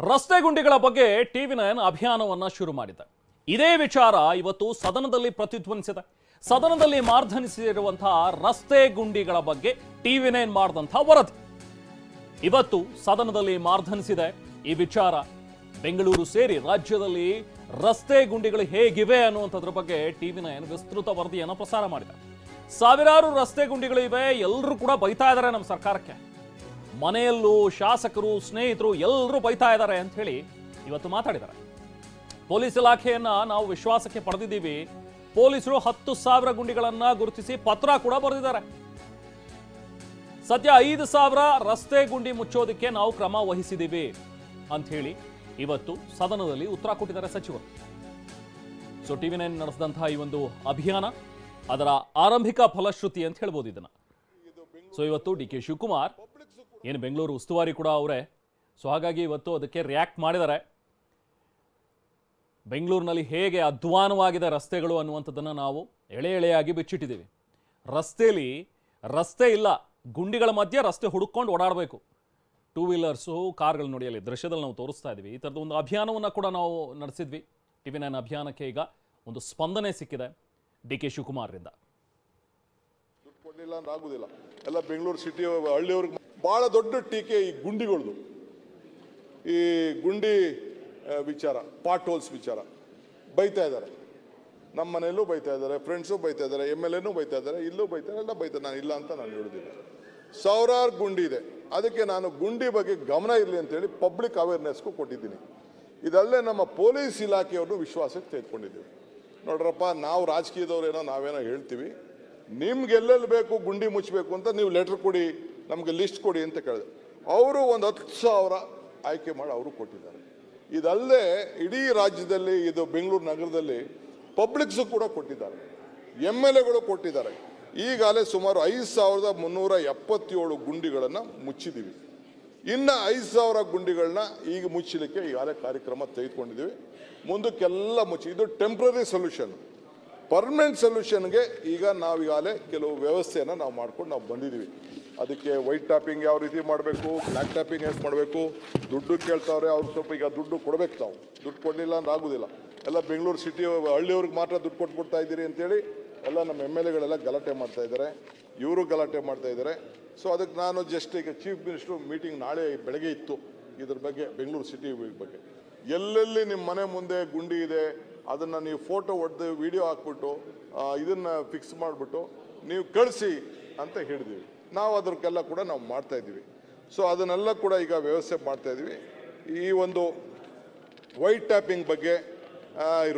ರಸ್ತೆ ಗುಂಡಿಗಳ ಬಗ್ಗೆ ಟಿವಿ9 ಅಭಿಯಾನವನ್ನ ಶುರು ಮಾಡಿದೆ. ಇದೇ ವಿಚಾರ ಇವತ್ತು ಸದನದಲ್ಲಿ ಪ್ರತಿಧ್ವನಿಸಿದೆ. ಸದನದಲ್ಲಿ ಮಾರ್ಧನಿಸಿರುವಂತಹ ರಸ್ತೆ ಗುಂಡಿಗಳ ಬಗ್ಗೆ ಟಿವಿ9 ಮಾಡಿದಂತಹ ವರದಿ ಇವತ್ತು ಸದನದಲ್ಲಿ ಮಾರ್ಧನಿಸಿದೆ. ಈ ವಿಚಾರ ಬೆಂಗಳೂರು ಸೇರಿ ರಾಜ್ಯದಲ್ಲಿ ರಸ್ತೆ ಗುಂಡಿಗಳು ಹೇಗಿವೆ ಅನ್ನುವಂಥದ್ರ ಬಗ್ಗೆ ಟಿವಿ9 ವಿಸ್ತೃತ ವರದಿಯನ್ನು ಪ್ರಸಾರ ಮಾಡಿದೆ. ಸಾವಿರಾರು ರಸ್ತೆ ಗುಂಡಿಗಳು ಇವೆ, ಎಲ್ಲರೂ ಕೂಡ ಬೈತಾ ಇದ್ದಾರೆ ನಮ್ಮ ಸರ್ಕಾರಕ್ಕೆ. ಮನೆಯಲ್ಲೂ ಶಾಸಕರು, ಸ್ನೇಹಿತರು ಎಲ್ಲರೂ ಬೈತಾ ಇದ್ದಾರೆ ಅಂತ ಹೇಳಿ ಇವತ್ತು ಮಾತಾಡಿದ್ದಾರೆ. ಪೊಲೀಸ್ ಇಲಾಖೆಯನ್ನ ನಾವು ವಿಶ್ವಾಸಕ್ಕೆ ಪಡೆದಿದ್ದೀವಿ. ಪೊಲೀಸರು 10,000 ಗುಂಡಿಗಳನ್ನ ಗುರುತಿಸಿ ಪತ್ರ ಕೂಡ ಬರೆದಿದ್ದಾರೆ. ಸದ್ಯ 5,000 ರಸ್ತೆ ಗುಂಡಿ ಮುಚ್ಚೋದಕ್ಕೆ ನಾವು ಕ್ರಮ ವಹಿಸಿದ್ದೀವಿ ಅಂತ ಹೇಳಿ ಇವತ್ತು ಸದನದಲ್ಲಿ ಉತ್ತರ ಕೊಟ್ಟಿದ್ದಾರೆ ಸಚಿವರು. ಸೊ ಟಿವಿ9 ನಡೆಸಿದಂತಹ ಈ ಒಂದು ಅಭಿಯಾನ ಅದರ ಆರಂಭಿಕ ಫಲಶ್ರುತಿ ಅಂತ ಹೇಳ್ಬೋದು ಇದನ್ನ. ಸೊ ಇವತ್ತು ಡಿ.ಕೆ. ಶಿವಕುಮಾರ್ ಏನು ಬೆಂಗಳೂರು ಉಸ್ತುವಾರಿ ಕೂಡ ಅವರೇ, ಸೊ ಹಾಗಾಗಿ ಇವತ್ತು ಅದಕ್ಕೆ ರಿಯಾಕ್ಟ್ ಮಾಡಿದ್ದಾರೆ. ಬೆಂಗಳೂರಿನಲ್ಲಿ ಹೇಗೆ ಅಧ್ವಾನವಾಗಿದೆ ರಸ್ತೆಗಳು ಅನ್ನುವಂಥದ್ದನ್ನು ನಾವು ಎಳೆ ಎಳೆಯಾಗಿ ಬಿಚ್ಚಿಟ್ಟಿದ್ದೀವಿ. ರಸ್ತೆ ಇಲ್ಲ, ಗುಂಡಿಗಳ ಮಧ್ಯೆ ರಸ್ತೆ ಹುಡುಕೊಂಡು ಓಡಾಡಬೇಕು. ಟೂ ವೀಲರ್ಸು, ಕಾರ್ಗಳು ನೋಡಿಯಲ್ಲಿ ದೃಶ್ಯದಲ್ಲಿ ನಾವು ತೋರಿಸ್ತಾ ಇದ್ದೀವಿ. ಈ ಥರದ ಒಂದು ಅಭಿಯಾನವನ್ನು ಕೂಡ ನಾವು ನಡೆಸಿದ್ವಿ. ಟಿವಿ9 ಅಭಿಯಾನಕ್ಕೆ ಈಗ ಒಂದು ಸ್ಪಂದನೆ ಸಿಕ್ಕಿದೆ ಡಿ.ಕೆ. ಶಿವಕುಮಾರ್ರಿಂದ. ದುಡ್ಡು ಕೊಡಲಿಲ್ಲ ಅಂದ್ರೆ ಆಗುದಿಲ್ಲ. ಎಲ್ಲ ಬೆಂಗಳೂರು ಸಿಟಿ ಹಳ್ಳಿಯವ್ರಿಗೆ ಭಾಳ ದೊಡ್ಡ ಟೀಕೆ ಈ ಗುಂಡಿಗಳದು. ಈ ಗುಂಡಿ ವಿಚಾರ, ಪಾಟ್ ಹೋಲ್ಸ್ ವಿಚಾರ ಬೈತಾ ಇದ್ದಾರೆ. ನಮ್ಮ ಮನೆಯಲ್ಲೂ ಬೈತಾ ಇದ್ದಾರೆ, ಫ್ರೆಂಡ್ಸು ಬೈತಾ ಇದ್ದಾರೆ, MLAನೂ ಬೈತಾ ಇದ್ದಾರೆ, ಇಲ್ಲೂ ಬೈತಾರೆ, ಎಲ್ಲ ಬೈತಾರೆ. ನಾನು ಇಲ್ಲ ಅಂತ ನಾನು ಹೇಳುದಿಲ್ಲ. ಸಾವಿರಾರು ಗುಂಡಿ ಇದೆ. ಅದಕ್ಕೆ ನಾನು ಗುಂಡಿ ಬಗ್ಗೆ ಗಮನ ಇರಲಿ ಅಂತೇಳಿ ಪಬ್ಲಿಕ್ ಅವೇರ್ನೆಸ್ಗೂ ಕೊಟ್ಟಿದ್ದೀನಿ. ಇದಲ್ಲದೆ ನಮ್ಮ ಪೊಲೀಸ್ ಇಲಾಖೆಯವ್ರನ್ನು ವಿಶ್ವಾಸಕ್ಕೆ ತೆಗೆದುಕೊಂಡಿದ್ದೀವಿ. ನೋಡ್ರಪ್ಪ, ನಾವು ರಾಜಕೀಯದವ್ರೇನೋ ನಾವೇನೋ ಹೇಳ್ತೀವಿ, ನಿಮ್ಗೆ ಎಲ್ಲೆಲ್ಲಿ ಬೇಕು ಗುಂಡಿ ಮುಚ್ಚಬೇಕು ಅಂತ ನೀವು ಲೆಟ್ರ್ ಕೊಡಿ, ನಮಗೆ ಲಿಸ್ಟ್ ಕೊಡಿ ಅಂತ ಕೇಳಿದೆ. ಅವರು ಒಂದು 10,000 ಆಯ್ಕೆ ಮಾಡಿ ಅವರು ಕೊಟ್ಟಿದ್ದಾರೆ. ಇದಲ್ಲದೆ ಇಡೀ ರಾಜ್ಯದಲ್ಲಿ, ಇದು ಬೆಂಗಳೂರು ನಗರದಲ್ಲಿ ಪಬ್ಲಿಕ್ಸು ಕೂಡ ಕೊಟ್ಟಿದ್ದಾರೆ, MLAಗಳು ಕೊಟ್ಟಿದ್ದಾರೆ. ಈಗಾಗಲೇ ಸುಮಾರು 5,377 ಗುಂಡಿಗಳನ್ನು ಮುಚ್ಚಿದ್ದೀವಿ. ಇನ್ನು 5,000 ಗುಂಡಿಗಳನ್ನ ಈಗ ಮುಚ್ಚಲಿಕ್ಕೆ ಈಗಾಗಲೇ ಕಾರ್ಯಕ್ರಮ ತೆಗೆದುಕೊಂಡಿದ್ದೀವಿ. ಮುಂದಕ್ಕೆಲ್ಲ ಮುಚ್ಚಿ, ಇದು ಟೆಂಪ್ರರಿ ಸೊಲ್ಯೂಷನ್. ಪರ್ಮನೆಂಟ್ ಸೊಲ್ಯೂಷನ್ಗೆ ಈಗ ನಾವೀಗಾಗಲೇ ಕೆಲವು ವ್ಯವಸ್ಥೆಯನ್ನು ನಾವು ಮಾಡ್ಕೊಂಡು ನಾವು ಬಂದಿದ್ದೀವಿ. ಅದಕ್ಕೆ ವೈಟ್ ಟ್ಯಾಪಿಂಗ್ ಯಾವ ರೀತಿ ಮಾಡಬೇಕು, ಬ್ಲ್ಯಾಕ್ ಟ್ಯಾಪಿಂಗ್ ಹೇಗೆ ಮಾಡಬೇಕು, ದುಡ್ಡು ಕೇಳ್ತಾವ್ರೆ, ಅವ್ರು ಸ್ವಲ್ಪ ಈಗ ದುಡ್ಡು ಕೊಡಬೇಕು. ತಾವು ದುಡ್ಡು ಕೊಡಲಿಲ್ಲ ಅಂದ್ರೆ ಆಗೋದಿಲ್ಲ. ಎಲ್ಲ ಬೆಂಗಳೂರು ಸಿಟಿ ಹಳ್ಳಿಯವ್ರಿಗೆ ಮಾತ್ರ ದುಡ್ಡು ಕೊಟ್ಬಿಡ್ತಾ ಇದ್ದೀರಿ ಅಂತೇಳಿ ಎಲ್ಲ ನಮ್ಮ MLAಗಳೆಲ್ಲ ಗಲಾಟೆ ಮಾಡ್ತಾ ಇದ್ದಾರೆ, ಇವರು ಗಲಾಟೆ ಮಾಡ್ತಾ ಇದ್ದಾರೆ. ಸೊ ಅದಕ್ಕೆ ನಾನು ಜಸ್ಟ್ ಈಗ ಚೀಫ್ ಮಿನಿಸ್ಟ್ರು ಮೀಟಿಂಗ್ ನಾಳೆ ಬೆಳಗ್ಗೆ ಇತ್ತು ಇದ್ರ ಬಗ್ಗೆ, ಬೆಂಗಳೂರು ಸಿಟಿ ಬಗ್ಗೆ. ಎಲ್ಲೆಲ್ಲಿ ನಿಮ್ಮ ಮನೆ ಮುಂದೆ ಗುಂಡಿ ಇದೆ ಅದನ್ನು ನೀವು ಫೋಟೋ ಹೊಡೆದು ವಿಡಿಯೋ ಹಾಕ್ಬಿಟ್ಟು ಇದನ್ನು ಫಿಕ್ಸ್ ಮಾಡಿಬಿಟ್ಟು ನೀವು ಕಳಿಸಿ ಅಂತ ಹೇಳಿದ್ದೀವಿ. ನಾವು ಅದಕ್ಕೆಲ್ಲ ಕೂಡ ನಾವು ಮಾಡ್ತಾ ಇದ್ದೀವಿ. ಸೊ ಅದನ್ನೆಲ್ಲ ಕೂಡ ಈಗ ವ್ಯವಸ್ಥೆ ಮಾಡ್ತಾ ಇದ್ದೀವಿ. ಈ ಒಂದು ವೈಟ್ ಟ್ಯಾಪಿಂಗ್ ಬಗ್ಗೆ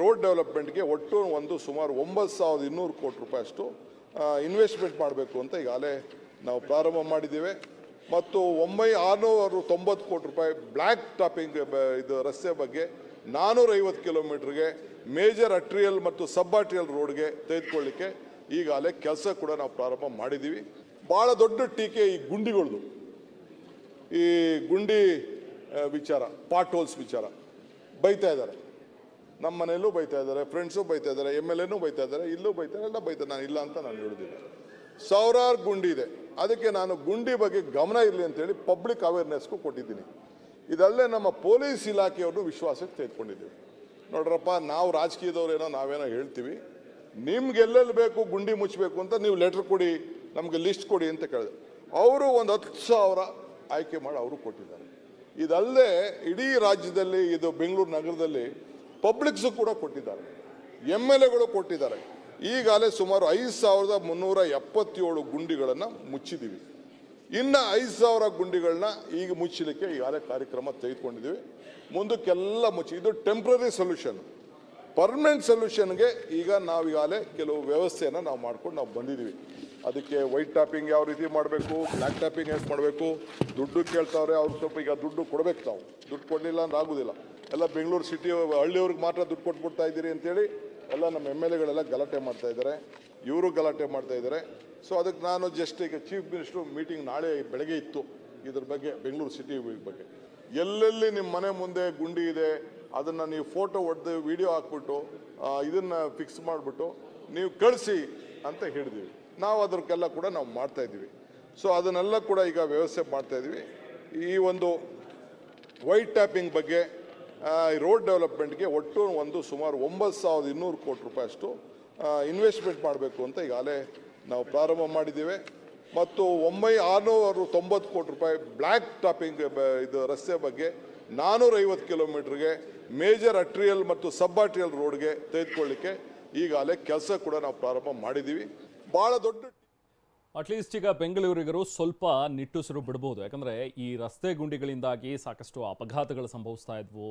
ರೋಡ್ ಡೆವಲಪ್ಮೆಂಟ್ಗೆ ಒಟ್ಟು ಸುಮಾರು 9,200 ಕೋಟಿ ರೂಪಾಯಿ ಅಷ್ಟು ಇನ್ವೆಸ್ಟ್ಮೆಂಟ್ ಮಾಡಬೇಕು ಅಂತ ಈಗಾಗಲೇ ನಾವು ಪ್ರಾರಂಭ ಮಾಡಿದ್ದೇವೆ. ಮತ್ತು 690 ಕೋಟಿ ರೂಪಾಯಿ ಬ್ಲ್ಯಾಕ್ ಟಾಪಿಂಗ್ ಇದು ರಸ್ತೆ ಬಗ್ಗೆ 450 ಕಿಲೋಮೀಟರ್ಗೆ ಮೇಜರ್ ಅಟ್ರಿಯಲ್ ಮತ್ತು ಸಬ್ ಅಟ್ರಿಯಲ್ ರೋಡ್ಗೆ ತೆಗೆದುಕೊಳ್ಳಿಕ್ಕೆ ಈಗಾಗಲೇ ಕೆಲಸ ಕೂಡ ನಾವು ಪ್ರಾರಂಭ ಮಾಡಿದ್ದೀವಿ. ಭಾಳ ದೊಡ್ಡ ಟೀಕೆ ಈ ಗುಂಡಿಗಳದು. ಈ ಗುಂಡಿ ವಿಚಾರ, ಪಾಟ್ ಹೋಲ್ಸ್ ವಿಚಾರ ಬೈತಾ ಇದ್ದಾರೆ. ನಮ್ಮ ಮನೆಯಲ್ಲೂ ಬೈತಾ ಇದ್ದಾರೆ, ಫ್ರೆಂಡ್ಸು ಬೈತಾ ಇದ್ದಾರೆ, MLAನೂ ಬೈತಾ ಇದ್ದಾರೆ, ಇಲ್ಲೂ ಬೈತಾರೆ, ಎಲ್ಲ ಬೈತಾರೆ. ನಾನು ಇಲ್ಲ ಅಂತ ನಾನು ಹೇಳುದಿಲ್ಲ. ಸಾವಿರಾರು ಗುಂಡಿ ಇದೆ. ಅದಕ್ಕೆ ನಾನು ಗುಂಡಿ ಬಗ್ಗೆ ಗಮನ ಇರಲಿ ಅಂತೇಳಿ ಪಬ್ಲಿಕ್ ಅವೇರ್ನೆಸ್ಗೂ ಕೊಟ್ಟಿದ್ದೀನಿ. ಇದಲ್ಲದೆ ನಮ್ಮ ಪೊಲೀಸ್ ಇಲಾಖೆಯವ್ರನ್ನು ವಿಶ್ವಾಸಕ್ಕೆ ತೆಗೆದುಕೊಂಡಿದ್ದೀವಿ. ನೋಡ್ರಪ್ಪ, ನಾವು ರಾಜಕೀಯದವ್ರೇನೋ ನಾವೇನೋ ಹೇಳ್ತೀವಿ, ನಿಮ್ಗೆ ಎಲ್ಲೆಲ್ಲಿ ಬೇಕು ಗುಂಡಿ ಮುಚ್ಚಬೇಕು ಅಂತ ನೀವು ಲೆಟ್ರ್ ಕೊಡಿ, ನಮಗೆ ಲಿಸ್ಟ್ ಕೊಡಿ ಅಂತ ಕೇಳಿದೆ. ಅವರು ಒಂದು 10,000 ಆಯ್ಕೆ ಮಾಡಿ ಅವರು ಕೊಟ್ಟಿದ್ದಾರೆ. ಇದಲ್ಲದೆ ಇಡೀ ರಾಜ್ಯದಲ್ಲಿ, ಇದು ಬೆಂಗಳೂರು ನಗರದಲ್ಲಿ ಪಬ್ಲಿಕ್ಸು ಕೂಡ ಕೊಟ್ಟಿದ್ದಾರೆ, MLAಗಳು ಕೊಟ್ಟಿದ್ದಾರೆ. ಈಗಾಗಲೇ ಸುಮಾರು 5,377 ಗುಂಡಿಗಳನ್ನು ಮುಚ್ಚಿದ್ದೀವಿ. ಇನ್ನು 5,000 ಗುಂಡಿಗಳನ್ನ ಈಗ ಮುಚ್ಚಲಿಕ್ಕೆ ಈಗಾಗಲೇ ಕಾರ್ಯಕ್ರಮ ತೆಗೆದುಕೊಂಡಿದ್ದೀವಿ. ಮುಂದಕ್ಕೆಲ್ಲ ಮುಚ್ಚಿ, ಇದು ಟೆಂಪ್ರರಿ ಸೊಲ್ಯೂಷನ್. ಪರ್ಮನೆಂಟ್ ಸೊಲ್ಯೂಷನ್ಗೆ ಈಗ ನಾವೀಗಾಗಲೇ ಕೆಲವು ವ್ಯವಸ್ಥೆಯನ್ನು ನಾವು ಮಾಡ್ಕೊಂಡು ನಾವು ಬಂದಿದ್ದೀವಿ. ಅದಕ್ಕೆ ವೈಟ್ ಟ್ಯಾಪಿಂಗ್ ಯಾವ ರೀತಿ ಮಾಡಬೇಕು, ಬ್ಲ್ಯಾಕ್ ಟ್ಯಾಪಿಂಗ್ ಹೇಗೆ ಮಾಡಬೇಕು, ದುಡ್ಡು ಕೇಳ್ತಾವ್ರೆ, ಅವ್ರು ಸ್ವಲ್ಪ ಈಗ ದುಡ್ಡು ಕೊಡಬೇಕು. ತಾವು ದುಡ್ಡು ಕೊಡಲಿಲ್ಲ ಅಂದ್ರೆ ಆಗೋದಿಲ್ಲ. ಎಲ್ಲ ಬೆಂಗಳೂರು ಸಿಟಿ ಹಳ್ಳಿಯವ್ರಿಗೆ ಮಾತ್ರ ದುಡ್ಡು ಕೊಟ್ಬಿಡ್ತಾ ಇದ್ದೀರಿ ಅಂತೇಳಿ ಎಲ್ಲ ನಮ್ಮ MLAಗಳೆಲ್ಲ ಗಲಾಟೆ ಮಾಡ್ತಾ ಇದ್ದಾರೆ, ಇವರು ಗಲಾಟೆ ಮಾಡ್ತಾ ಇದ್ದಾರೆ. ಸೊ ಅದಕ್ಕೆ ನಾನು ಜಸ್ಟ್ ಈಗ ಚೀಫ್ ಮಿನಿಸ್ಟ್ರು ಮೀಟಿಂಗ್ ನಾಳೆ ಬೆಳಗ್ಗೆ ಇತ್ತು ಇದ್ರ ಬಗ್ಗೆ, ಬೆಂಗಳೂರು ಸಿಟಿ ಬಗ್ಗೆ. ಎಲ್ಲೆಲ್ಲಿ ನಿಮ್ಮ ಮನೆ ಮುಂದೆ ಗುಂಡಿ ಇದೆ ಅದನ್ನು ನೀವು ಫೋಟೋ ಹೊಡೆದು ವಿಡಿಯೋ ಹಾಕ್ಬಿಟ್ಟು ಇದನ್ನು ಫಿಕ್ಸ್ ಮಾಡಿಬಿಟ್ಟು ನೀವು ಕಳಿಸಿ ಅಂತ ಹೇಳಿದ್ದೀವಿ. ನಾವು ಅದಕ್ಕೆಲ್ಲ ಕೂಡ ನಾವು ಮಾಡ್ತಾ ಇದ್ದೀವಿ. ಸೊ ಅದನ್ನೆಲ್ಲ ಕೂಡ ಈಗ ವ್ಯವಸ್ಥೆ ಮಾಡ್ತಾ ಇದ್ದೀವಿ. ಈ ಒಂದು ವೈಟ್ ಟ್ಯಾಪಿಂಗ್ ಬಗ್ಗೆ ರೋಡ್ ಡೆವಲಪ್ಮೆಂಟ್ಗೆ ಒಟ್ಟು ಸುಮಾರು 9,200 ಕೋಟಿ ರೂಪಾಯಿ ಅಷ್ಟು ಇನ್ವೆಸ್ಟ್ಮೆಂಟ್ ಮಾಡಬೇಕು ಅಂತ ಈಗಾಗಲೇ ನಾವು ಪ್ರಾರಂಭ ಮಾಡಿದ್ದೇವೆ. ಮತ್ತು 690 ಕೋಟಿ ರೂಪಾಯಿ ಬ್ಲ್ಯಾಕ್ ಟಾಪಿಂಗ್ ಇದು ರಸ್ತೆ ಬಗ್ಗೆ 450 ಕಿಲೋಮೀಟರ್ಗೆ ಮೇಜರ್ ಅಟ್ರಿಯಲ್ ಮತ್ತು ಸಬ್ ಅಟ್ರಿಯಲ್ ರೋಡ್ಗೆ ತೆಗೆದುಕೊಳ್ಳಿಕ್ಕೆ ಈಗಾಗಲೇ ಕೆಲಸ ಕೂಡ ನಾವು ಪ್ರಾರಂಭ ಮಾಡಿದ್ದೀವಿ. ಭಾಳ ದೊಡ್ಡ ಅಟ್ಲೀಸ್ಟ್ ಈಗ ಬೆಂಗಳೂರಿಗರು ಸ್ವಲ್ಪ ನಿಟ್ಟುಸಿರು ಬಿಡ್ಬೋದು. ಯಾಕಂದರೆ ಈ ರಸ್ತೆ ಗುಂಡಿಗಳಿಂದಾಗಿ ಸಾಕಷ್ಟು ಅಪಘಾತಗಳು ಸಂಭವಿಸ್ತಾ ಇದ್ವು,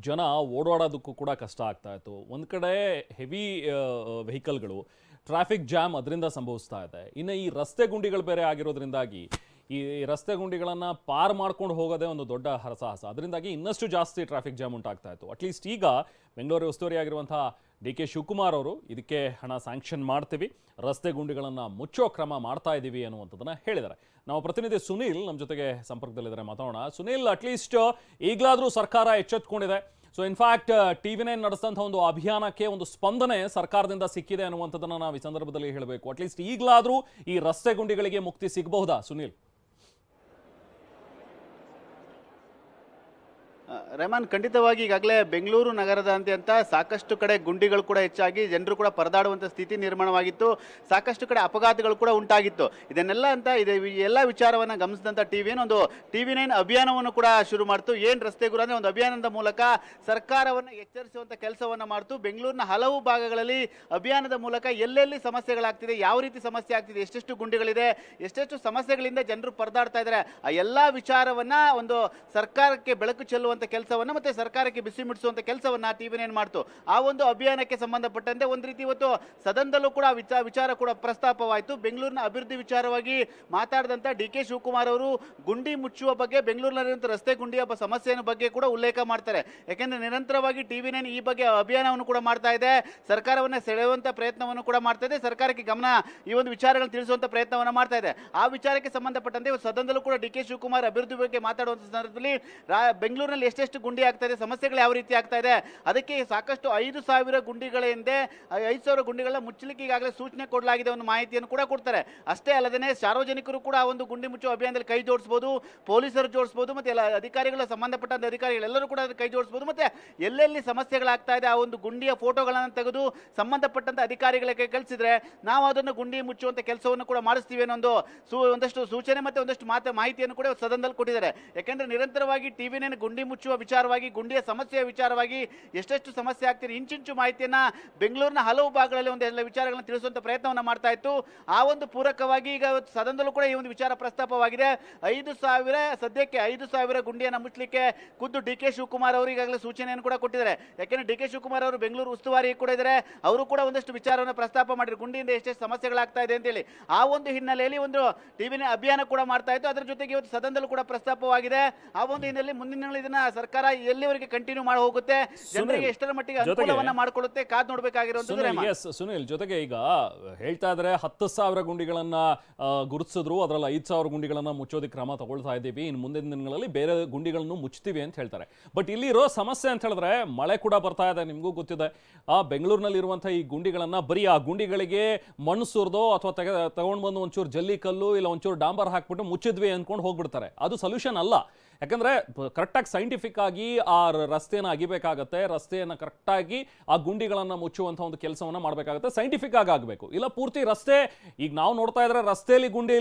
ಜನ ಓಡಾಡೋದಕ್ಕೂ ಕೂಡ ಕಷ್ಟ ಆಗ್ತಾ ಇತ್ತು. ಒಂದು ಕಡೆ ಹೆವಿ ವೆಹಿಕಲ್ಗಳು, ಟ್ರಾಫಿಕ್ ಜಾಮ್ ಅದರಿಂದ ಸಂಭವಿಸ್ತಾ ಇದೆ. ಇನ್ನು ಈ ರಸ್ತೆ ಗುಂಡಿಗಳು ಬೇರೆ ಆಗಿರೋದ್ರಿಂದಾಗಿ ಈ ರಸ್ತೆ ಗುಂಡಿಗಳನ್ನು ಪಾರ್ ಮಾಡ್ಕೊಂಡು ಹೋಗೋದೇ ಒಂದು ದೊಡ್ಡ ಹರಸಾಹಸ. ಅದರಿಂದಾಗಿ ಇನ್ನಷ್ಟು ಜಾಸ್ತಿ ಟ್ರಾಫಿಕ್ ಜಾಮ್ ಉಂಟಾಗ್ತಾ ಇತ್ತು. ಅಟ್ಲೀಸ್ಟ್ ಈಗ ಬೆಂಗಳೂರು ಉಸ್ತುವಾರಿ ಆಗಿರುವಂಥ ಡಿ.ಕೆ. ಶಿವಕುಮಾರ್ ಅವರು ಇದಕ್ಕೆ ಹಣ ಸ್ಯಾಂಕ್ಷನ್ ಮಾಡ್ತೀವಿ, ರಸ್ತೆ ಗುಂಡಿಗಳನ್ನು ಮುಚ್ಚೋ ಕ್ರಮ ಮಾಡ್ತಾ ಇದ್ದೀವಿ ಅನ್ನುವಂಥದ್ದನ್ನು ಹೇಳಿದ್ದಾರೆ. ನಾವು ಪ್ರತಿನಿಧಿ ಸುನೀಲ್ ನಮ್ಮ ಜೊತೆಗೆ ಸಂಪರ್ಕದಲ್ಲಿದ್ದಾರೆ, ಮಾತಾಡೋಣ. ಸುನೀಲ್, ಅಟ್ಲೀಸ್ಟ್ ಈಗಲಾದರೂ ಸರ್ಕಾರ ಎಚ್ಚೆತ್ತುಕೊಂಡಿದೆ. ಸೊ ಇನ್ಫ್ಯಾಕ್ಟ್ TV9 ನಡೆಸಿದಂಥ ಒಂದು ಅಭಿಯಾನಕ್ಕೆ ಒಂದು ಸ್ಪಂದನೆ ಸರ್ಕಾರದಿಂದ ಸಿಕ್ಕಿದೆ ಅನ್ನುವಂಥದ್ದನ್ನು ನಾವು ಈ ಸಂದರ್ಭದಲ್ಲಿ ಹೇಳಬೇಕು. ಅಟ್ಲೀಸ್ಟ್ ಈಗಲಾದರೂ ಈ ರಸ್ತೆ ಗುಂಡಿಗಳಿಗೆ ಮುಕ್ತಿ ಸಿಗಬಹುದಾ ಸುನೀಲ್? ರೆಹಮಾನ್, ಖಂಡಿತವಾಗಿ ಈಗಾಗಲೇ ಬೆಂಗಳೂರು ನಗರದಾದ್ಯಂತ ಸಾಕಷ್ಟು ಕಡೆ ಗುಂಡಿಗಳು ಕೂಡ ಹೆಚ್ಚಾಗಿ ಜನರು ಕೂಡ ಪರದಾಡುವಂಥ ಸ್ಥಿತಿ ನಿರ್ಮಾಣವಾಗಿತ್ತು. ಸಾಕಷ್ಟು ಕಡೆ ಅಪಘಾತಗಳು ಕೂಡ ಉಂಟಾಗಿತ್ತು. ಇದನ್ನೆಲ್ಲ ಎಲ್ಲ ವಿಚಾರವನ್ನು ಗಮನಿಸಿದಂಥ TV9 ಅಭಿಯಾನವನ್ನು ಕೂಡ ಶುರು ಮಾಡ್ತು. ಏನು ರಸ್ತೆ ಗುರು ಅಂದರೆ ಒಂದು ಅಭಿಯಾನದ ಮೂಲಕ ಸರ್ಕಾರವನ್ನು ಎಚ್ಚರಿಸುವಂಥ ಕೆಲಸವನ್ನು ಮಾಡ್ತು. ಬೆಂಗಳೂರಿನ ಹಲವು ಭಾಗಗಳಲ್ಲಿ ಅಭಿಯಾನದ ಮೂಲಕ ಎಲ್ಲೆಲ್ಲಿ ಸಮಸ್ಯೆಗಳಾಗ್ತಿದೆ, ಯಾವ ರೀತಿ ಸಮಸ್ಯೆ ಆಗ್ತಿದೆ, ಎಷ್ಟೆಷ್ಟು ಗುಂಡಿಗಳಿದೆ, ಎಷ್ಟೆಷ್ಟು ಸಮಸ್ಯೆಗಳಿಂದ ಜನರು ಪರದಾಡ್ತಾ ಇದ್ದಾರೆ, ಆ ಎಲ್ಲ ವಿಚಾರವನ್ನು ಒಂದು ಸರ್ಕಾರಕ್ಕೆ ಬೆಳಕು ಚೆಲ್ಲುವಂಥ ಕೆಲಸವನ್ನು ಮತ್ತೆ ಸರ್ಕಾರಕ್ಕೆ ಬಿಸಿ ಮುಟ್ಟಿಸುವಂತ ಕೆಲಸವನ್ನ TV9 ಮಾಡ್ತು. ಆ ಒಂದು ಅಭಿಯಾನಕ್ಕೆ ಸಂಬಂಧಪಟ್ಟಂತೆ ಒಂದು ರೀತಿ ಇವತ್ತು ಸದನದಲ್ಲೂ ಕೂಡ ವಿಚಾರ ಕೂಡ ಪ್ರಸ್ತಾಪವಾಯಿತು. ಬೆಂಗಳೂರಿನ ಅಭಿವೃದ್ಧಿ ವಿಚಾರವಾಗಿ ಮಾತಾಡಿದಂತ ಡಿ.ಕೆ. ಶಿವಕುಮಾರ್ ಅವರು ಗುಂಡಿ ಮುಚ್ಚುವ ಬಗ್ಗೆ, ಬೆಂಗಳೂರಿನಲ್ಲಿರುವಂತಹ ರಸ್ತೆ ಗುಂಡಿಯ ಸಮಸ್ಯೆಯ ಬಗ್ಗೆ ಕೂಡ ಉಲ್ಲೇಖ ಮಾಡ್ತಾರೆ. ಯಾಕೆಂದ್ರೆ ನಿರಂತರವಾಗಿ TV9 ಈ ಬಗ್ಗೆ ಅಭಿಯಾನವನ್ನು ಕೂಡ ಮಾಡ್ತಾ ಇದೆ, ಸರ್ಕಾರವನ್ನ ಸೆಳೆಯುವಂತ ಪ್ರಯತ್ನವನ್ನು ಕೂಡ ಮಾಡ್ತಾ ಇದೆ, ಸರ್ಕಾರಕ್ಕೆ ಗಮನ ಈ ಒಂದು ವಿಚಾರಗಳನ್ನು ತಿಳಿಸುವಂತ ಪ್ರಯತ್ನವನ್ನು ಮಾಡ್ತಾ ಇದೆ. ಆ ವಿಚಾರಕ್ಕೆ ಸಂಬಂಧಪಟ್ಟಂತೆ ಸದನದಲ್ಲೂ ಕೂಡ ಡಿ.ಕೆ. ಶಿವಕುಮಾರ್ ಅಭಿವೃದ್ಧಿ ಬಗ್ಗೆ ಮಾತಾಡುವಂತ ಸಂದರ್ಭದಲ್ಲಿ ಬೆಂಗಳೂರಿನಲ್ಲಿ ಎಷ್ಟೆಷ್ಟು ಗುಂಡಿ ಆಗ್ತಾ ಇದೆ, ಸಮಸ್ಯೆಗಳು ಯಾವ ರೀತಿ ಆಗ್ತಾ ಇದೆ, ಅದಕ್ಕೆ ಸಾಕಷ್ಟು 5,000 ಗುಂಡಿಗಳ ಹಿಂದೆ 5,000 ಗುಂಡಿಗಳ ಮುಚ್ಚಲಿಕ್ಕೆ ಈಗಾಗಲೇ ಸೂಚನೆ ಕೊಡಲಾಗಿದೆ ಒಂದು ಮಾಹಿತಿಯನ್ನು ಕೂಡ ಕೊಡ್ತಾರೆ. ಅಷ್ಟೇ ಅಲ್ಲದೆ ಸಾರ್ವಜನಿಕರು ಕೂಡ ಒಂದು ಗುಂಡಿ ಮುಚ್ಚುವ ಅಭಿಯಾನದಲ್ಲಿ ಕೈ ಜೋಡಿಸಬಹುದು, ಪೊಲೀಸರು ಜೋಡಿಸಬಹುದು, ಮತ್ತೆ ಎಲ್ಲ ಅಧಿಕಾರಿಗಳು ಸಂಬಂಧಪಟ್ಟಂತ ಅಧಿಕಾರಿಗಳೆಲ್ಲರೂ ಕೂಡ ಕೈ ಜೋಡಿಸಬಹುದು. ಮತ್ತೆ ಎಲ್ಲೆಲ್ಲಿ ಸಮಸ್ಯೆಗಳಾಗ್ತಾ ಇದೆ ಆ ಒಂದು ಗುಂಡಿಯ ಫೋಟೋಗಳನ್ನು ತೆಗೆದು ಸಂಬಂಧಪಟ್ಟಂತ ಅಧಿಕಾರಿಗಳಿಗೆ ಕಳಿಸಿದ್ರೆ ನಾವು ಅದನ್ನು ಗುಂಡಿ ಮುಚ್ಚುವಂತ ಕೆಲಸವನ್ನು ಕೂಡ ಮಾಡಿಸ್ತೀವಿ ಅನ್ನೋ ಒಂದಷ್ಟು ಸೂಚನೆ ಮತ್ತೆ ಒಂದಷ್ಟು ಮಾಹಿತಿಯನ್ನು ಕೂಡ ಸದನದಲ್ಲಿ ಕೊಟ್ಟಿದ್ದಾರೆ. ಯಾಕಂದ್ರೆ ನಿರಂತರವಾಗಿ TV9 ಗುಂಡಿ ಮುಚ್ಚುವ ವಿಚಾರವಾಗಿ, ಗುಂಡಿಯ ಸಮಸ್ಯೆಯ ವಿಚಾರವಾಗಿ ಎಷ್ಟೆಷ್ಟು ಸಮಸ್ಯೆ ಆಗ್ತಿದೆ ಇಂಚಿಂಚು ಮಾಹಿತಿಯನ್ನ ಬೆಂಗಳೂರಿನ ಹಲವು ಭಾಗಗಳಲ್ಲಿ ಒಂದೆಲ್ಲ ವಿಚಾರಗಳನ್ನು ತಿಳಿಸುವಂತ ಪ್ರಯತ್ನವನ್ನ ಮಾಡ್ತಾ ಇತ್ತು. ಆ ಒಂದು ಪೂರಕವಾಗಿ ಈಗ ಸದನದಲ್ಲೂ ಕೂಡ ಈ ಒಂದು ವಿಚಾರ ಪ್ರಸ್ತಾಪವಾಗಿದೆ. 5,000 ಸದ್ಯಕ್ಕೆ 5,000 ಗುಂಡಿಯನ್ನು ಮುಚ್ಚಲಿಕ್ಕೆ ಖುದ್ದು ಡಿ.ಕೆ. ಶಿವಕುಮಾರ್ ಅವರು ಈಗಾಗಲೇ ಸೂಚನೆಯನ್ನು ಕೂಡ ಕೊಟ್ಟಿದ್ದಾರೆ. ಯಾಕೆಂದ್ರೆ ಡಿ.ಕೆ. ಶಿವಕುಮಾರ್ ಅವರು ಬೆಂಗಳೂರು ಉಸ್ತುವಾರಿ ಕೂಡ ಇದ್ದಾರೆ, ಅವರು ಕೂಡ ಒಂದಷ್ಟು ವಿಚಾರವನ್ನು ಪ್ರಸ್ತಾಪ ಮಾಡಿದ್ರು, ಗುಂಡಿಯಿಂದ ಎಷ್ಟೆಷ್ಟು ಸಮಸ್ಯೆಗಳಾಗ್ತಾ ಇದೆ ಅಂತೇಳಿ. ಆ ಒಂದು ಹಿನ್ನೆಲೆಯಲ್ಲಿ ಒಂದು TV9 ಅಭಿಯಾನ ಕೂಡ ಮಾಡ್ತಾ ಇತ್ತು. ಅದರ ಜೊತೆಗೆ ಇವತ್ತು ಸದನದಲ್ಲೂ ಕೂಡ ಪ್ರಸ್ತಾಪವಾಗಿದೆ. ಆ ಒಂದು ಹಿನ್ನೆಲೆಯಲ್ಲಿ ಮುಂದಿನ ಇದನ್ನ ಸರ್ಕಾರ ಎಲ್ಲಿವರೆಗೆ ಕಂಟಿನ್ಯೂ ಮಾಡಿ ಹೋಗುತ್ತೆ, ಜನರಿಗೆ ಎಷ್ಟರ ಮಟ್ಟಿಗೆ ಅನುಕೂಲವನ್ನ ಮಾಡಿಕೊಳ್ಳುತ್ತೆ, ಕಾದ್ ನೋಡಬೇಕಾಗಿರುವಂತದ್ದು. ಸುನಿಲ್, ಜೊತೆಗೆ ಈಗ ಹೇಳ್ತಾ ಇದ್ರೆ 10,000 ಗುಂಡಿಗಳನ್ನ ಗುರುತಿಸಿದ್ರು, ಅದರಲ್ಲಿ 5,000 ಗುಂಡಿಗಳನ್ನ ಮುಚ್ಚೋದಕ್ಕೆ ಕ್ರಮ ತಗೊಳ್ತಾ ಇದ್ದೀವಿ, ಇನ್ನು ಮುಂದಿನ ದಿನಗಳಲ್ಲಿ ಬೇರೆ ಗುಂಡಿಗಳನ್ನು ಮುಚ್ತೀವಿ ಅಂತ ಹೇಳ್ತಾರೆ. ಬಟ್ ಇಲ್ಲಿರೋ ಸಮಸ್ಯೆ ಅಂತ ಹೇಳಿದ್ರೆ ಮಳೆ ಕೂಡ ಬರ್ತಾ ಇದೆ, ನಿಮಗೂ ಗೊತ್ತಿದೆ. ಆ ಬೆಂಗಳೂರಿನಲ್ಲಿ ಇರುವಂತಹ ಈ ಗುಂಡಿಗಳನ್ನ ಬರೀ ಆ ಗುಂಡಿಗಳಿಗೆ ಮಣ್ಣು ಸುರಿದೋ ಅಥವಾ ತಗೊಂಡು ಬಂದು ಒಂಚೂರು ಜಲ್ಲಿ ಕಲ್ಲು ಇಲ್ಲ ಒಂಚೂರು ಡಾಂಬರ್ ಹಾಕ್ಬಿಟ್ಟು ಮುಚ್ಚಿದ್ವಿ ಅಂದ್ಕೊಂಡು ಹೋಗ್ಬಿಡ್ತಾರೆ. ಅದು ಸೊಲ್ಯೂಷನ್ ಅಲ್ಲ. ಯಾಕಂದ್ರೆ ಕರೆಕ್ಟಾಗಿ ಸೈಂಟಿಫಿಕ್ ಆಗಿ ಆ ರಸ್ತೆಯನ್ನು ಅಗಿಬೇಕಾಗತ್ತೆ, ರಸ್ತೆಯನ್ನು ಕರೆಕ್ಟಾಗಿ ಆ ಗುಂಡಿಗಳನ್ನು ಮುಚ್ಚುವಂಥ ಒಂದು ಕೆಲಸವನ್ನು ಮಾಡಬೇಕಾಗತ್ತೆ, ಸೈಂಟಿಫಿಕ್ ಆಗಿ ಆಗಬೇಕು. ಇಲ್ಲ ಪೂರ್ತಿ ರಸ್ತೆ ಈಗ ನಾವು ನೋಡ್ತಾ ಇದ್ರೆ ರಸ್ತೆಯಲ್ಲಿ ಗುಂಡಿ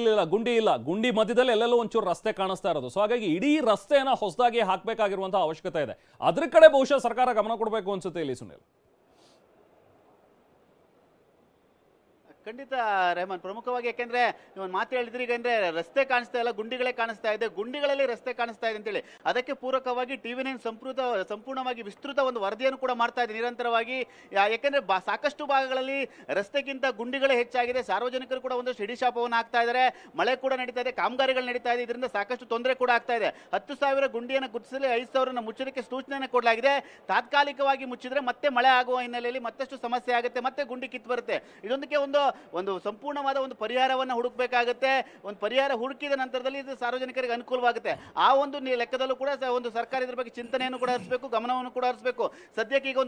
ಇಲ್ಲ, ಗುಂಡಿ ಮಧ್ಯದಲ್ಲಿ ಎಲ್ಲೆಲ್ಲೋ ಒಂಚೂರು ರಸ್ತೆ ಕಾಣಿಸ್ತಾ ಇರೋದು. ಸೊ ಹಾಗಾಗಿ ಇಡೀ ರಸ್ತೆಯನ್ನು ಹೊಸದಾಗಿ ಹಾಕಬೇಕಾಗಿರುವಂತಹ ಅವಶ್ಯಕತೆ ಇದೆ. ಅದ್ರ ಕಡೆ ಬಹುಶಃ ಸರ್ಕಾರ ಗಮನ ಕೊಡಬೇಕು ಅನ್ಸುತ್ತೆ ಇಲ್ಲಿ ಸುನಿಲ್. ಖಂಡಿತ ರೆಹಮಾನ್, ಪ್ರಮುಖವಾಗಿ ಯಾಕೆಂದ್ರೆ ನೀವು ಮಾತು ಹೇಳಿದ್ರಿ, ಈಗ ಅಂದ್ರೆ ರಸ್ತೆ ಕಾಣಿಸ್ತಾ ಇಲ್ಲ, ಗುಂಡಿಗಳೇ ಕಾಣಿಸ್ತಾ ಇದೆ, ಗುಂಡಿಗಳಲ್ಲಿ ರಸ್ತೆ ಕಾಣಿಸ್ತಾ ಇದೆ ಅಂತೇಳಿ ಅದಕ್ಕೆ ಪೂರಕವಾಗಿ TV9 ಸಂಪೂರ್ಣವಾಗಿ ವಿಸ್ತೃತ ಒಂದು ವರದಿಯನ್ನು ಕೂಡ ಮಾಡ್ತಾ ಇದೆ ನಿರಂತರವಾಗಿ. ಯಾಕೆಂದ್ರೆ ಸಾಕಷ್ಟು ಭಾಗಗಳಲ್ಲಿ ರಸ್ತೆಗಿಂತ ಗುಂಡಿಗಳೇ ಹೆಚ್ಚಾಗಿದೆ, ಸಾರ್ವಜನಿಕರು ಕೂಡ ಒಂದಷ್ಟು ಹಿಡಿಶಾಪವನ್ನು ಹಾಕ್ತಾ ಇದ್ದಾರೆ, ಮಳೆ ಕೂಡ ನಡೀತಾ ಇದೆ, ಕಾಮಗಾರಿಗಳು ನಡೀತಾ ಇದೆ, ಇದರಿಂದ ಸಾಕಷ್ಟು ತೊಂದರೆ ಕೂಡ ಆಗ್ತಾ ಇದೆ. 10,000 ಗುಂಡಿಯನ್ನು ಗುರುತಿಸಲಿ 5,000 ಮುಚ್ಚಲಿಕ್ಕೆ ಸೂಚನೆಯನ್ನು ಕೊಡಲಾಗಿದೆ. ತಾತ್ಕಾಲಿಕವಾಗಿ ಮುಚ್ಚಿದ್ರೆ ಮತ್ತೆ ಮಳೆ ಆಗುವ ಹಿನ್ನೆಲೆಯಲ್ಲಿ ಮತ್ತಷ್ಟು ಸಮಸ್ಯೆ ಆಗುತ್ತೆ, ಮತ್ತೆ ಗುಂಡಿ ಕಿತ್ತು ಬರುತ್ತೆ. ಇದೊಂದಕ್ಕೆ ಒಂದು ಒಂದು ಸಂಪೂರ್ಣವಾದ ಒಂದು ಪರಿಹಾರವನ್ನು ಹುಡುಕಬೇಕಾಗುತ್ತೆ. ಒಂದು ಪರಿಹಾರ ಹುಡುಕಿದ ನಂತರದಲ್ಲಿ ಇದು ಸಾರ್ವಜನಿಕರಿಗೆ ಅನುಕೂಲವಾಗುತ್ತೆ. ಆ ಒಂದು ಲೆಕ್ಕದಲ್ಲೂ ಕೂಡ ಒಂದು ಸರ್ಕಾರ ಇದ್ರ ಬಗ್ಗೆ ಚಿಂತನೆಯನ್ನು ಕೂಡ ಹರಿಸಬೇಕು, ಗಮನವನ್ನು ಕೂಡ ಹರಿಸಬೇಕು. ಸದ್ಯಕ್ಕೆ ಈಗ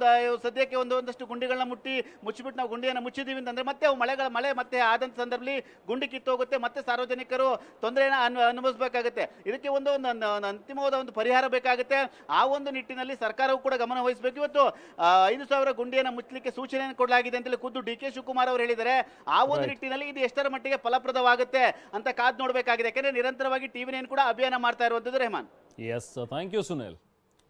ಸದ್ಯಕ್ಕೆ ಒಂದಷ್ಟು ಗುಂಡಿಗಳನ್ನ ಮುಚ್ಚಿಬಿಟ್ಟು ನಾವು ಗುಂಡಿಯನ್ನು ಮುಚ್ಚಿದೀವಿ ಅಂತಂದ್ರೆ ಮತ್ತೆ ಅವು ಮಳೆ ಮತ್ತೆ ಆದಂತ ಸಂದರ್ಭದಲ್ಲಿ ಗುಂಡಿ ಕಿತ್ತೋಗುತ್ತೆ, ಮತ್ತೆ ಸಾರ್ವಜನಿಕರು ತೊಂದರೆಯನ್ನು ಅನುಭವಿಸಬೇಕಾಗುತ್ತೆ. ಇದಕ್ಕೆ ಒಂದು ಅಂತಿಮವಾದ ಒಂದು ಪರಿಹಾರ ಬೇಕಾಗುತ್ತೆ. ಆ ಒಂದು ನಿಟ್ಟಿನಲ್ಲಿ ಸರ್ಕಾರವು ಕೂಡ ಗಮನ ವಹಿಸಬೇಕು. ಇವತ್ತು 5,000 ಗುಂಡಿಯನ್ನು ಮುಚ್ಚಲಿಕ್ಕೆ ಸೂಚನೆಯನ್ನು ಕೊಡಲಾಗಿದೆ ಅಂತೇಳಿ ಖುದ್ದು ಡಿ ಕೆ ಶಿವಕುಮಾರ್ ಅವರು ಹೇಳಿದ್ದಾರೆ. ಆ ಒಂದು ನಿಟ್ಟಿನಲ್ಲಿ ಇದು ಎಷ್ಟರ ಮಟ್ಟಿಗೆ ಫಲಪ್ರದವಾಗುತ್ತೆ ಅಂತ ಕಾದು ನೋಡಬೇಕಾಗಿದೆ. ಯಾಕಂದ್ರೆ ನಿರಂತರವಾಗಿ ಟಿವಿ9 ಕೂಡ ಅಭಿಯಾನ ಮಾಡ್ತಾ ಇರುವಂತದ್ದು. Rehman. Yes, thank you Sunil.